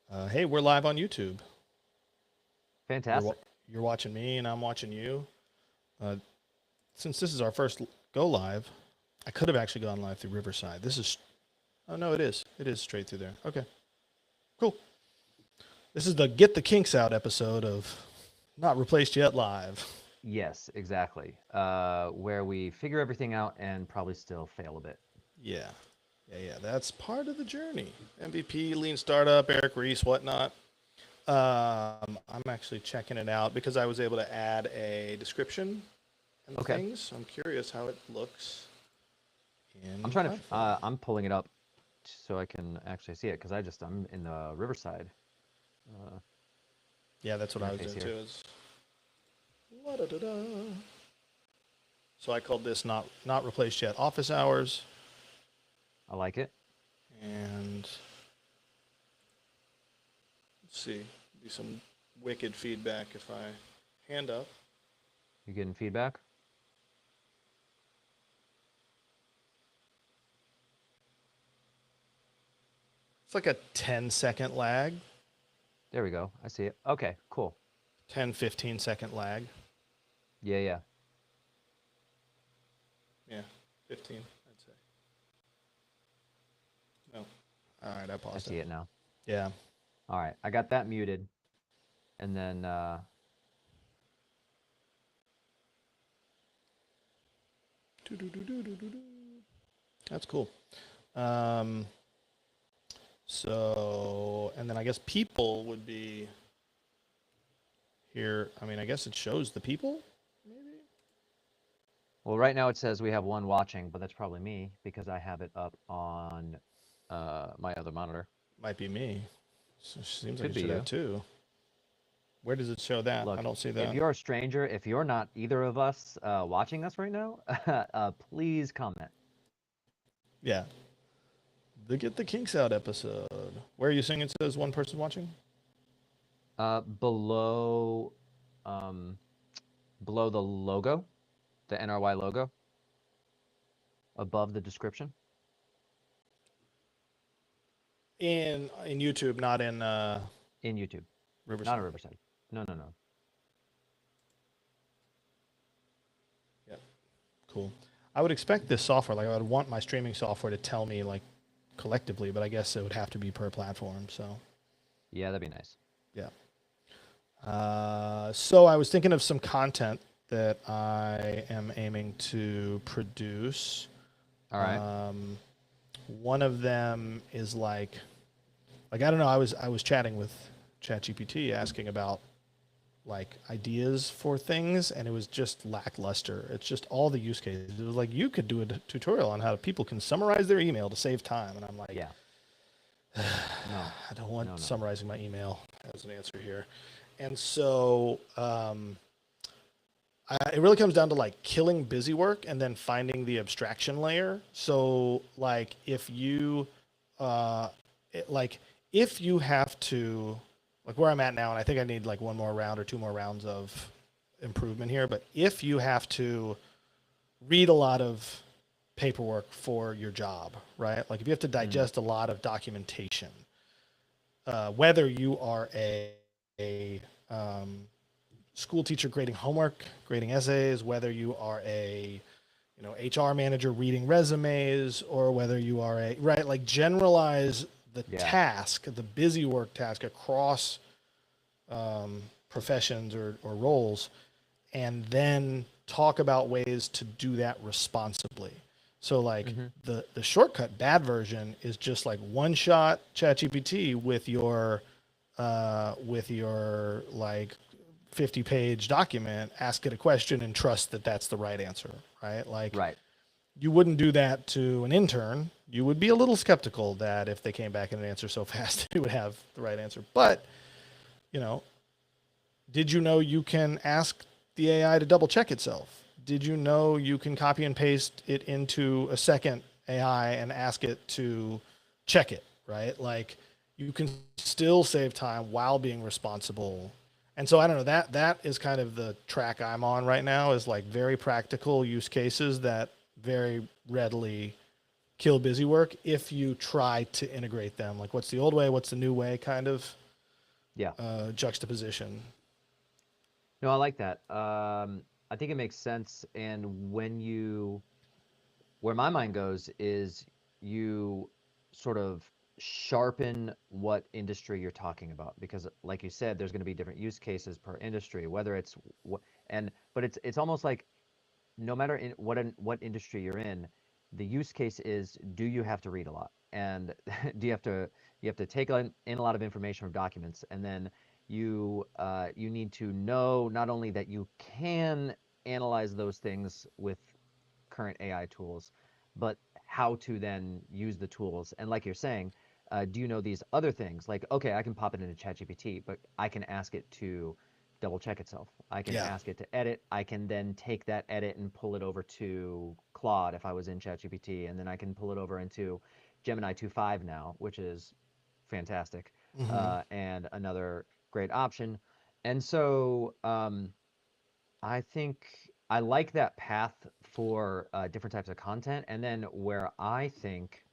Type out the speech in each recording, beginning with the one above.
Hey, we're live on YouTube. You're Fantastic. you're watching me, and I'm watching you. Uh, since this is our first go live, I could have actually gone live through Riverside. This is oh no, it is. It is straight through there. Okay, cool. This is the Get the Kinks Out episode of Not Replaced Yet Live. Yes, exactly. Where we figure everything out and probably still fail a bit. Yeah, yeah. That's part of the journey. MVP, Lean Startup, Eric Reese, whatnot. I'm actually checking it out because I was able to add a description and Okay. things. So I'm curious how it looks I'm in trying to. platform. I'm pulling it up so I can actually see it because I'm in the Riverside uh, Yeah, that's what I was interface doing here. too. Is la-da-da-da. So I called this not replaced yet office hours, I like it. and let's see, do some wicked feedback if I hand up. You getting feedback? It's like a 10-second lag, There we go. I see it. Okay. Cool. 10-15 second lag. Yeah. Yeah. Yeah, 15, I'd say. No. All right, I I paused it. see it now. Yeah. All right. I got that muted, and then That's cool. Um, so, and then I guess people would be here. I mean, I guess it shows the people, maybe? well, right now it says we have one watching, but that's probably me because I have it up on my other monitor. Might be me. So it seems like Could it be should have you. two. Where does it show that? I Look, don't see if that. you're a stranger, if you're not either of us watching us right now, please comment. Yeah. The Get the Kinks Out episode. Where are you seeing it says one person watching? Below, um, below the logo, the NRY logo, above the description In YouTube, not in in YouTube, not a Riverside. Riverside. No, no, no. Yep. Cool. I would expect this software, like I would want my streaming software to tell me like collectively, but I guess it would have to be per platform. So Yeah, that'd be nice. yeah. So I was thinking of some content that I am aiming to produce. All right. Um, one of them is I don't know. I was chatting with ChatGPT asking about like ideas for things, and it was just lackluster. It's just all the use cases. It was like you could do a tutorial on how people can summarize their email to save time, and I'm like, Yeah. No. I don't want No, no. summarizing my email as an answer here. And so it really comes down to like killing busy work and then finding the abstraction layer. So like uh, like if you have to, like where I'm at now, and I think I need like one more round or two more rounds of improvement here, but if you have to read a lot of paperwork for your job, right? Like if you have to Mm. digest a lot of documentation, whether you are a school teacher grading homework, grading essays, whether you are a HR manager reading resumes, or whether you are a right, like generalize the Yeah. task, the busy work task across professions or roles, and then talk about ways to do that responsibly. So like Mm-hmm. the shortcut bad version is just like one shot ChatGPT with your like 50-page document, ask it a question and trust that that's the right answer, right? Like Right. you wouldn't do that to an intern. You would be a little skeptical that if they came back and an answer so fast, it would have the right answer. But, you know, did you know you can ask the AI to double check itself? Did you know you can copy and paste it into a second AI and ask it to check it, right? Like you can still save time while being responsible. And so I don't know, that is kind of the track I'm on right now, is like very practical use cases that very readily kill busy work if you try to integrate them. Like, what's the old way? What's the new way? Kind of Yeah. juxtaposition. No, I like that. I think it makes sense. And where my mind goes is you sort of sharpen what industry you're talking about because, like you said, there's going to be different use cases per industry, whether it's but it's almost like no matter what industry you're in, the use case is do you have to read a lot and do you have to take in a lot of information from documents and then you need to know not only that you can analyze those things with current AI tools, but how to then use the tools. And like you're saying, do you know these other things? Like, okay, I can pop it into ChatGPT, but I can ask it to double check itself. I can Yeah. ask it to edit. I can then take that edit and pull it over to Claude if I was in ChatGPT, and then I can pull it over into Gemini 2.5 now, which is fantastic Hmm. and another great option. And so I think I like that path for different types of content. And then where I think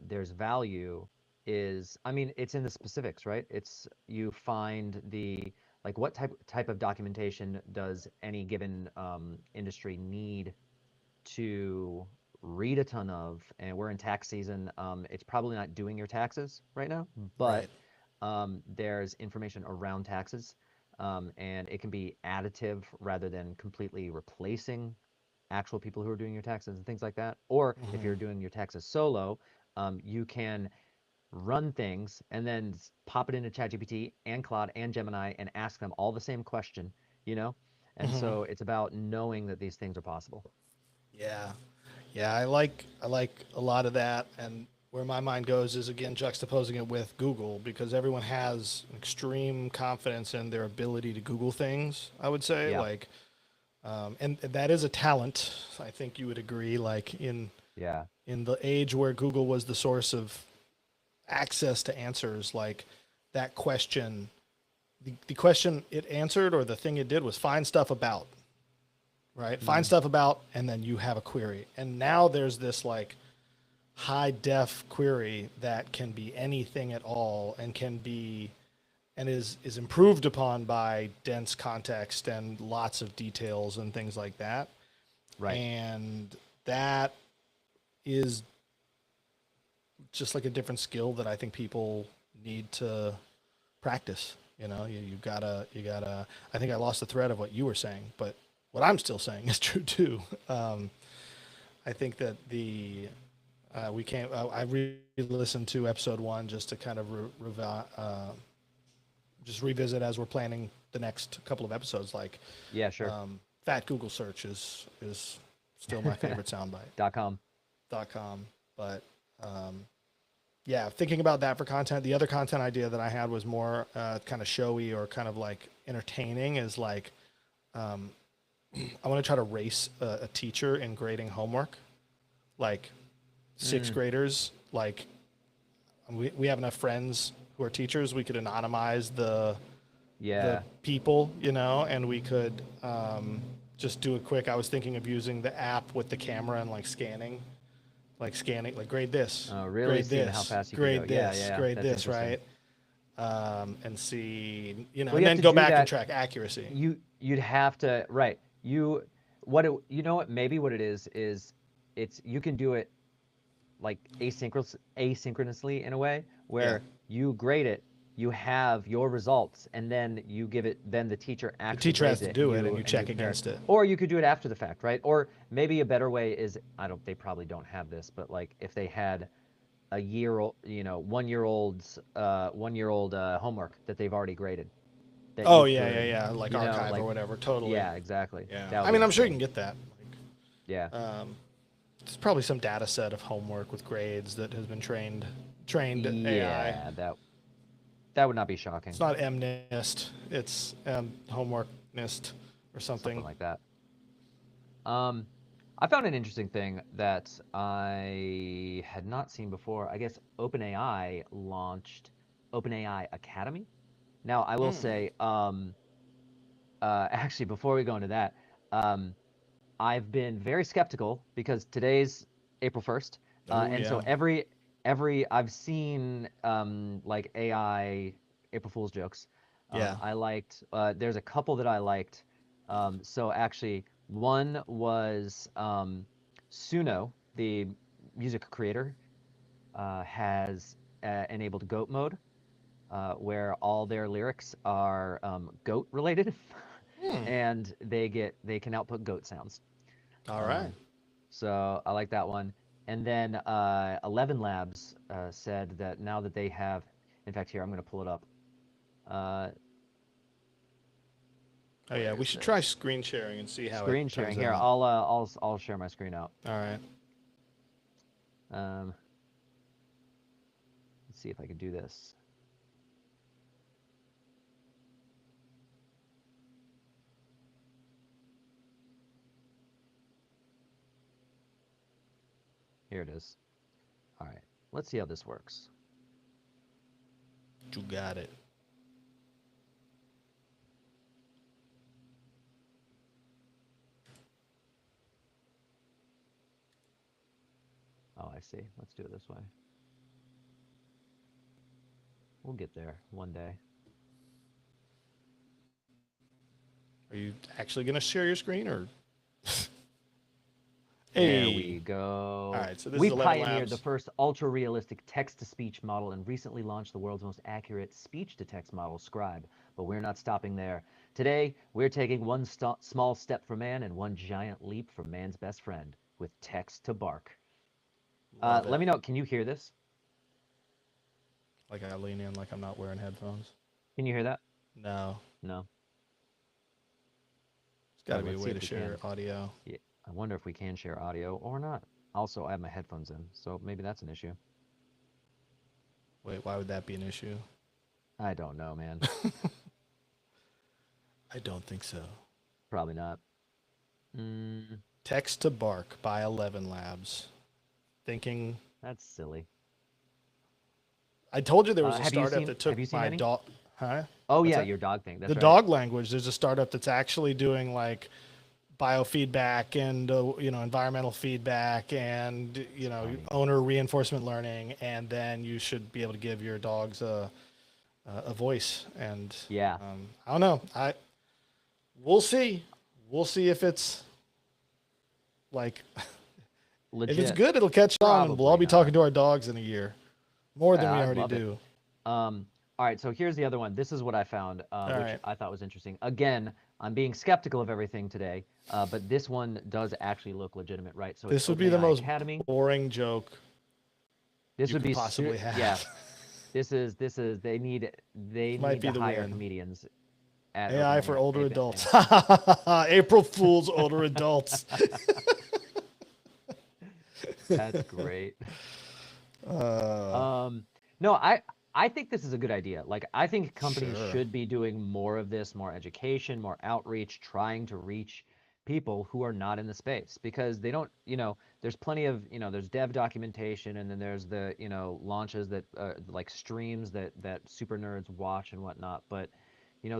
there's value is, I mean, it's in the specifics, right? It's you find like what type of documentation does any given industry need to read a ton of, and we're in tax season. It's probably not doing your taxes right now, but Right. there's information around taxes, and it can be additive rather than completely replacing actual people who are doing your taxes and things like that. Or if Hmm. you're doing your taxes solo, you can run things and then pop it into ChatGPT and Claude and Gemini and ask them all the same question, you know? And Hmm. so it's about knowing that these things are possible. Yeah. Yeah, I like a lot of that, and where my mind goes is again juxtaposing it with Google because everyone has extreme confidence in their ability to Google things. I would say Yeah. like, and that is a talent. I think you would agree. Like Yeah. in the age where Google was the source of access to answers, like that question, the question it answered or the thing it did was find stuff about, right? Find Mm, stuff about, and then you have a query. And now there's this like high def query that can be anything at all and can be and is improved upon by dense context and lots of details and things like that. right. And that is just like a different skill that I think people need to practice. You gotta. I think I lost the thread of what you were saying, but what I'm still saying is true too. I think that we can't. I re-listened to episode one just to kind of just revisit as we're planning the next couple of episodes. Like, Yeah, sure. fat Google search is still my favorite soundbite. .com. .com, but yeah, thinking about that for content. The other content idea that I had was more kind of showy or kind of like entertaining. Is like I want to try to race a teacher in grading homework, like sixth Mm, graders. Like we have enough friends who are teachers. We could anonymize the yeah. people, and we could just do a quick. I was thinking of using the app with the camera and like scanning, like Really grade seeing how this, fast you can go. grade Yeah, this, yeah. grade That's this, interesting. right? And see, Well, and you have then to go do back and that. track accuracy. You'd have to right. You know what maybe what it is it's you can do it like asynchronously in a way Yeah, where you grade it, you have your results, and then you give it. Then the teacher the actually teacher has grades to it, and do it, and you you and you check compare it. against it. Or you could do it after the fact, right? Or maybe a better way is I don't. They probably don't have this, but like if they had a year old, 1 year old homework that they've already graded that Oh you yeah, yeah, could, yeah, like archive or like whatever. Totally. yeah, exactly. Yeah, That would I be mean, I'm sure you insane. can get that. Yeah. There's probably some data set of homework with grades that has been trained AI. Yeah, that would not be It's shocking. not MNIST. It's homework NIST or Something something. like that. Um, I found an interesting thing that I had not seen before. I guess OpenAI launched OpenAI Academy. Now, I will Mm. say, actually, before we go into that, um, I've been very skeptical because today's April 1st. Oh, And so yeah. every I've seen like AI April Fool's jokes. Yeah. I liked there's a couple that I liked. So actually one was Suno, the music creator, has enabled goat mode, where all their lyrics are goat related, Hmm. and they can output goat sounds. All right. Um, so I like that one. And then 11 Labs said that now that they have, in fact, here I'm going to pull it up. Uh, Oh, yeah. where We is should it? try screen sharing and see how it Screen sharing. turns Here, out. I'll share my screen out. All right. Um, let's see if I can do this. Here it is. All right, let's see how this works. You got it. Oh, I see. Let's do it this way. We'll get there one day. Are you actually going to share your screen or? There Hey. we go. All right. So this We is 11 pioneered the Labs. first ultra-realistic text-to-speech model and recently launched the world's most accurate speech-to-text model, Scribe. But we're not stopping there. Today, we're taking one small step for man and one giant leap for man's best friend with text-to-bark. Love Let it. me know. Can you hear this? Like I lean in like I'm not wearing headphones. Can you hear that? No. No. There's All got to right, be a let's see way if to we share can. audio. Yeah, I wonder if we can share audio or not. Also, I have my headphones in, so maybe that's an issue. Wait, why would that be an issue? I don't know, man. I don't think so. Probably not. Mm, Text to Bark by 11 Labs. Thinking. that's silly. I told you there was a Have you startup seen that Have took you seen my any? dog. Huh? Oh What's yeah, that? your dog thing. The That's right. dog language. There's a startup that's actually doing like biofeedback and environmental feedback and It's funny. owner reinforcement learning, and then you should be able to give your dogs a voice. And Yeah, I don't know. We'll see. We'll see if it's like if it's legit. good, it'll catch on, and we'll all Probably be talking not. to our dogs in a year, more than we I'd already love it. do. All right, so here's the other one. This is what I found, All which right. I thought was interesting. Again, I'm being skeptical of everything today, but this one does actually look legitimate, right? So it's This would be the OpenAI most Academy. boring joke This you would could be possibly yeah. have. This is they Might need be to the hire win. comedians at AI for OpenAI. older adults. April Fool's older adults. That's great. Uh, No, I think this is a good idea. Like, I think companies sure. should be doing more of this, more education, more outreach, trying to reach people who are not in the space because they don't, there's plenty of, there's dev documentation and then there's the, launches that like streams that super nerds watch and whatnot. But,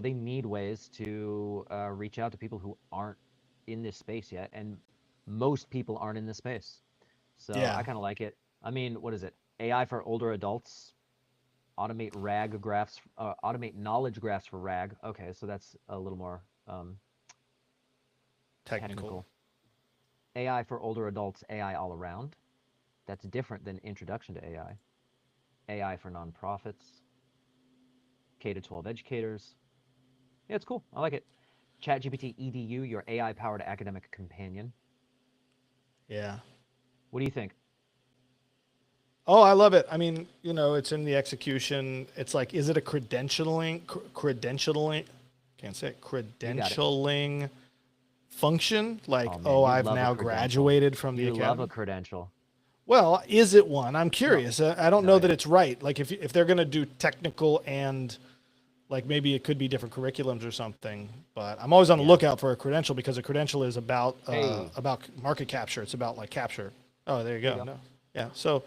they need ways to reach out to people who aren't in this space yet. And most people aren't in this space. So Yeah. I kind of like it. I mean, what is it? AI for older adults, automate RAG graphs, automate knowledge graphs for RAG. Okay, so that's a little more Technical. technical. AI for older adults, AI all around. That's different than introduction to AI. AI for nonprofits, K to 12 educators. Yeah, it's cool. I like it. ChatGPT EDU, your AI powered academic companion. Yeah. What do you think? Oh, I love it. I mean, it's in the execution. It's like, is it a credentialing? Can't say it. You got it. Credentialing function? Like, Oh man, oh, you I've love a now credential. graduated from the You love a academy. credential. Well, is it one? I'm No, curious. I don't no, know that yeah. it's right. Like, if they're going to do technical and like maybe it could be different curriculums or something. But I'm always on the Yeah. lookout for a credential because a credential is Hey, about market capture. It's about like capture. Oh, there you there you go. go. No, yeah. So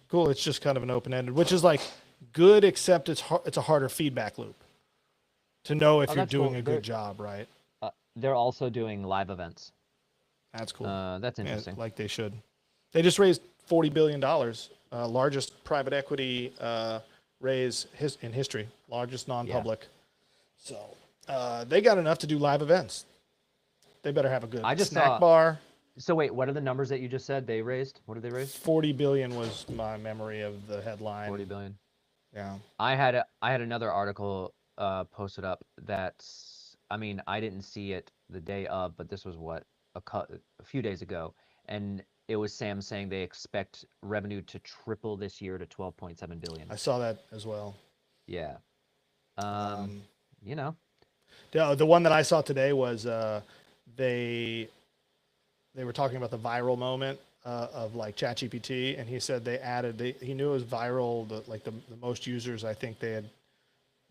cool. It's just kind of an open ended, which is like good, except it's a harder feedback loop to know if Oh, you're that's doing cool. a good job, right? They're also doing live events. That's cool. That's Yeah, interesting. like they should. They just raised $40 billion, largest private equity raise in history, largest non-public. So they got enough to do live events. They better have a good I just snack saw. bar. So wait, what are the numbers that you just said they raised? What did they raise? 40 billion was my memory of the headline. 40 billion. Yeah. I had another article posted up that's, I mean, I didn't see it the day of, but this was what a few days ago, and it was Sam saying they expect revenue to triple this year to 12.7 billion. I saw that as well. Yeah. Um, you know, The one that I saw today was they they were talking about the viral moment of like ChatGPT, and he said he knew it was viral. The most users I think they had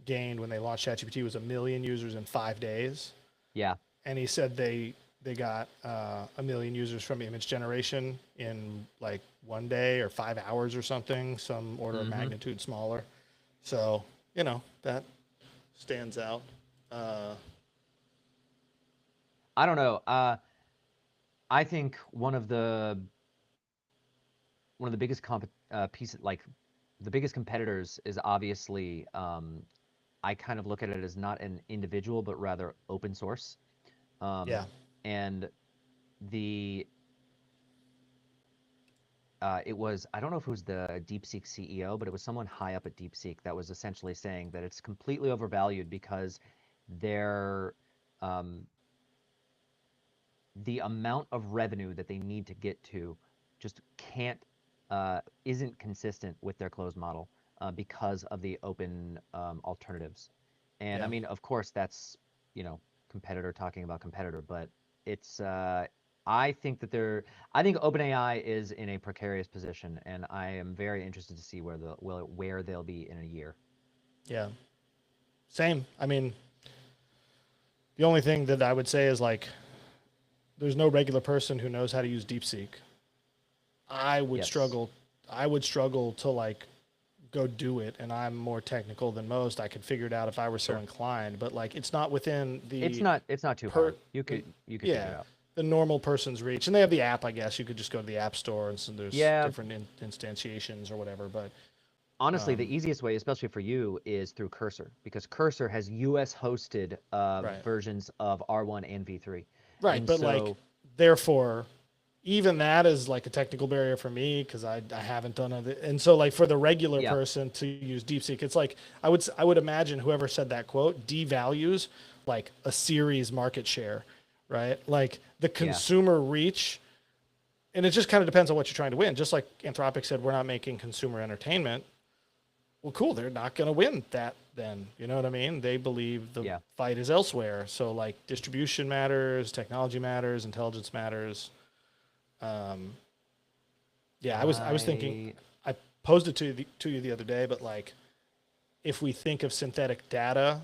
gained when they launched ChatGPT was 1 million users in 5 days, yeah. and he said they got 1 million users from image generation in like 1 day or 5 hours or something, some order of magnitude smaller. So that stands out. I don't know. I think one of the biggest pieces, like the biggest competitors, is obviously I kind of look at it as not an individual, but rather open source. Yeah. And the it was, I don't know if it was the DeepSeek CEO, but it was someone high up at DeepSeek that was essentially saying that it's completely overvalued because their the amount of revenue that they need to get to just can't isn't consistent with their closed model because of the open alternatives. And I Yeah. mean, of course, that's, competitor talking about competitor, but it's I think that I think OpenAI is in a precarious position, and I am very interested to see where they'll be in a year. Yeah. Same. I mean, the only thing that I would say is like, there's no regular person who knows how to use DeepSeek. I would Yes. struggle. I would struggle to like go do it, and I'm more technical than most. I could figure it out if I were so Sure. inclined, but like it's not within It's not too per hard. You the could figure yeah, it out. the normal person's reach. And they have the app, I guess. You could just go to the app store, and so there's Yeah, different instantiations or whatever. But honestly, the easiest way, especially for you, is through Cursor, because Cursor has US hosted right, versions of R1 and V3. right. And But like, so, therefore, even that is like a technical barrier for me because I haven't done it. And so like for the regular yeah, person to use DeepSeek, it's like I would imagine whoever said that quote devalues like a series market share, right? Like the yeah, consumer reach, and it just kind of depends on what you're trying to win. Just like Anthropic said, we're not making consumer entertainment. Well, cool, they're not going to win that then. You know what I mean? They believe the yeah. fight is elsewhere. So like distribution matters, technology matters, intelligence matters. Um, yeah, I was thinking. I, I posed it to you the other day, but like, if we think of synthetic data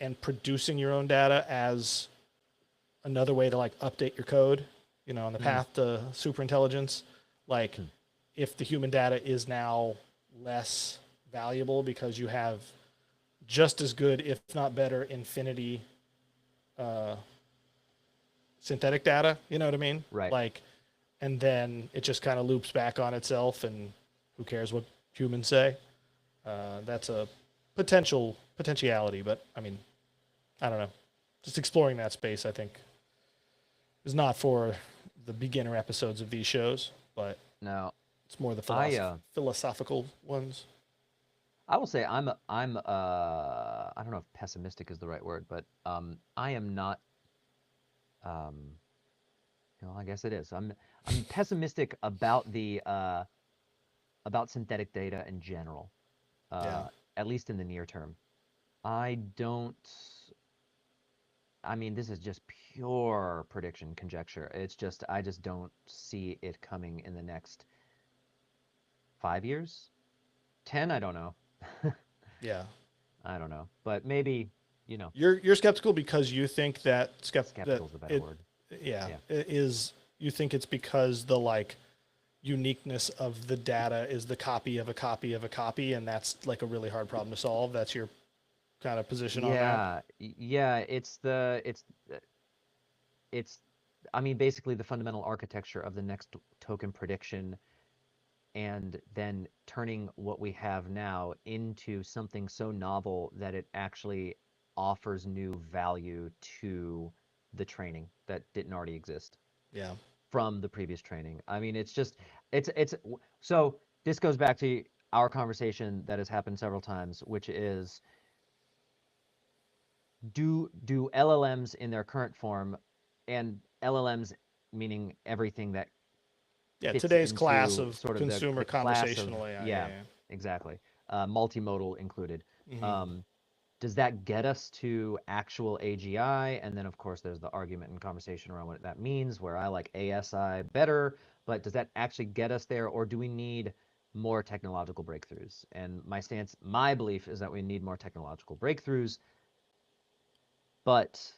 and producing your own data as another way to like update your code, on the mm, path to super intelligence, like mm, if the human data is now less valuable because you have just as good, if not better, infinity uh, synthetic data, you know what I mean? right. Like, and then it just kind of loops back on itself, and who cares what humans say? That's a potentiality, but I mean, I don't know. Just exploring that space, I think, is not for the beginner episodes of these shows, but Now, it's more the I philosophical ones. I will say I don't know if pessimistic is the right word, but I am not um I guess it is. I'm pessimistic about the about synthetic data in general, Yeah, uh, at least in the near term. I don't. I mean, this is just pure prediction, conjecture. It's just I just don't see it coming in the next 5 years, 10. I don't know. yeah. I don't know, but maybe You're skeptical because you think that skeptical is the better it, word. yeah, Yeah. it is. You think it's because the like uniqueness of the data is the copy of a copy of a copy, and that's like a really hard problem to solve. That's your kind of position on that. Yeah, yeah. It's I mean, basically the fundamental architecture of the next token prediction, and then turning what we have now into something so novel that it actually offers new value to the training that didn't already exist Yeah. from the previous training. I mean, it's so this goes back to our conversation that has happened several times, which is do LLMs in their current form, and LLMs meaning everything that Yeah. fits Today's class into of sort of consumer the class of, conversational AI. yeah, Yeah. exactly, multimodal included. Yeah. Um, does that get us to actual AGI? And then, of course, there's the argument and conversation around what that means, where I like ASI better, but does that actually get us there, or do we need more technological breakthroughs? And my belief is that we need more technological breakthroughs, but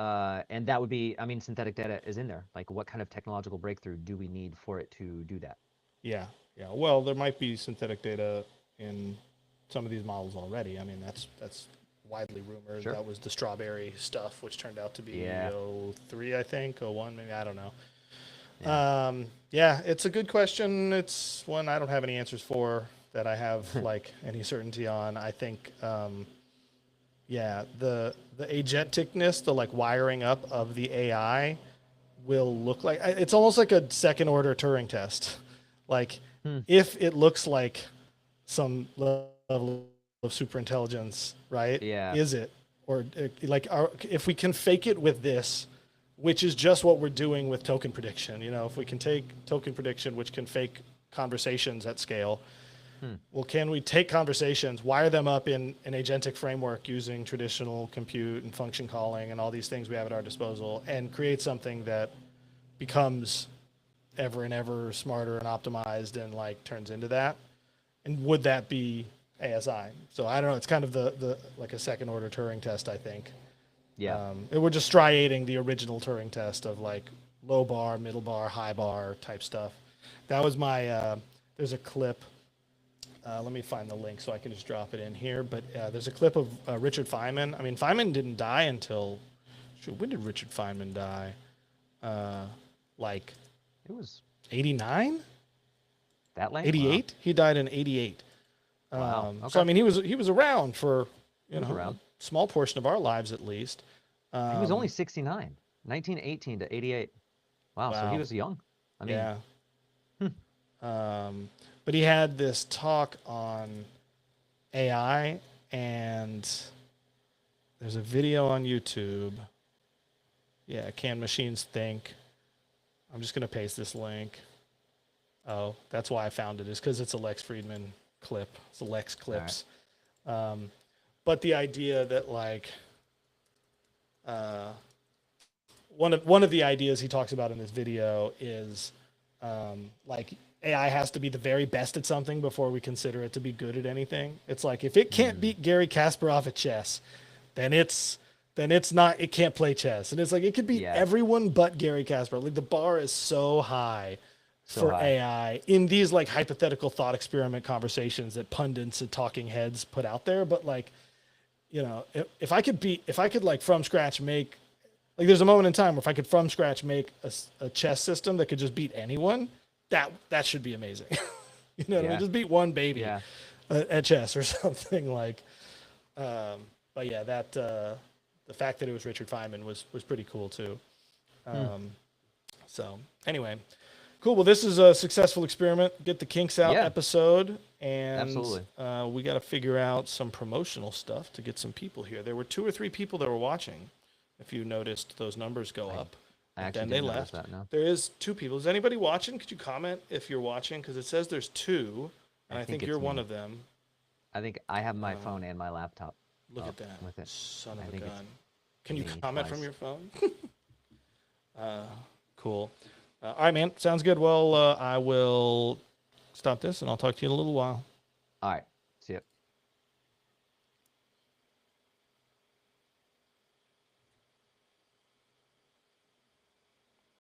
and that would be, I mean, synthetic data is in there. Like, what kind of technological breakthrough do we need for it to do that? Yeah. Yeah. Well, there might be synthetic data in some of these models already. I mean, that's widely rumored. Sure. That was the strawberry stuff, which turned out to be Yeah. O3, I think, O1, maybe. I don't know. Yeah. Yeah, it's a good question. It's one I don't have any answers for that I have like any certainty on. I think, yeah, the agenticness, the like wiring up of the AI will look like it's almost like a second order Turing test. Like Hmm. if it looks like some level of superintelligence, right? Yeah. Is it? Or if we can fake it with this, which is just what we're doing with token prediction. You know, if we can take token prediction, which can fake conversations at scale, Hmm. well, can we take conversations, wire them up in an agentic framework using traditional compute and function calling and all these things we have at our disposal, and create something that becomes ever and ever smarter and optimized and like turns into that? And would that be ASI? So I don't know. It's kind of the like a second order Turing test, I think. Yeah. We're just striating the original Turing test of like low bar, middle bar, high bar type stuff. That was my. There's a clip. Let me find the link so I can just drop it in here. But there's a clip of Richard Feynman. I mean, Feynman didn't die until. Shoot, when did Richard Feynman die? Like It was 89, that late? Wow. 88. He died in 88. Wow. So I Okay. mean, he was around for He was a around. small portion of our lives at least. He was only 69, 1918 to 88. Wow. So he Wow. was young. I mean, Yeah. hmm. But he had this talk on AI, and there's a video on YouTube. Yeah, can machines think? I'm just gonna paste this link. Oh, that's why I found it, is because it's a Lex Friedman clip. It's a Lex clips. But the idea that like one of the ideas he talks about in this video is like AI has to be the very best at something before we consider it to be good at anything. It's like if it can't beat Gary Kasparov at chess, then it's not, it can't play chess. And it's like it could beat Yeah. everyone but Gary Kasparov. Like the bar is so high So for high. AI in these like hypothetical thought experiment conversations that pundits and talking heads put out there. But like, you know, if I could like from scratch make, like there's a moment in time where if I could from scratch make a chess system that could just beat anyone, that should be amazing. You know what I mean? Yeah. Just beat one baby Yeah. at chess or something like. But yeah, that the fact that it was Richard Feynman was pretty cool too. So anyway, cool. Well, this is a successful experiment. Get the kinks out Yeah. episode, and Absolutely. we got to figure out some promotional stuff to get some people here. There were 2 or 3 people that were watching. If you noticed those numbers go up, I but actually then they didn't notice left. that, no. There is 2 people. Is anybody watching? Could you comment if you're watching? Because it says there's 2, and I I think think you're it's one me. of them. I think I have my phone and my laptop Look up at that, with it. son I of a think it's gun. Can you me comment from twice. your phone? Cool. All right, man. Sounds good. Well, I will stop this, and I'll talk to you in a little while. All right.